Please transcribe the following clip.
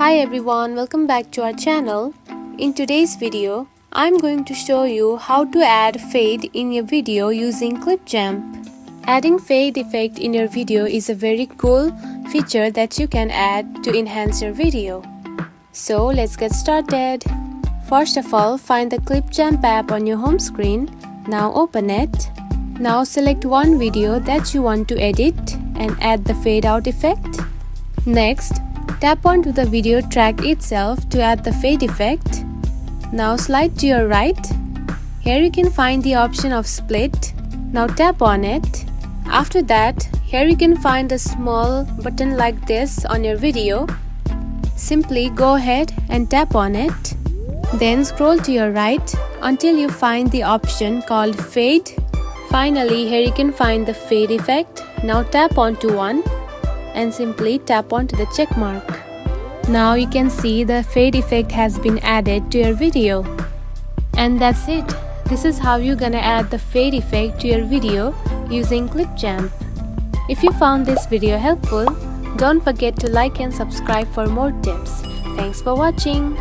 Hi everyone, welcome back to our channel. In today's video, I'm going to show you how to add fade in your video using Clipchamp. Adding fade effect in your video is a very cool feature that you can add to enhance your video. So let's get started. First of all, find the Clipchamp app on your home screen. Now open it. Now select one video that you want to edit and add the fade out effect. Next, tap onto the video track itself to add the fade effect. Now slide to your right. Here you can find the option of split. Now tap on it. After that, here you can find a small button like this on your video. Simply go ahead and tap on it. Then scroll to your right until you find the option called fade. Finally, here you can find the fade effect. Now tap onto one and simply tap onto the check mark. Now you can see the fade effect has been added to your video. And that's it. This is how you're gonna add the fade effect to your video using Clipchamp. If you found this video helpful, don't forget to like and subscribe for more tips. Thanks for watching.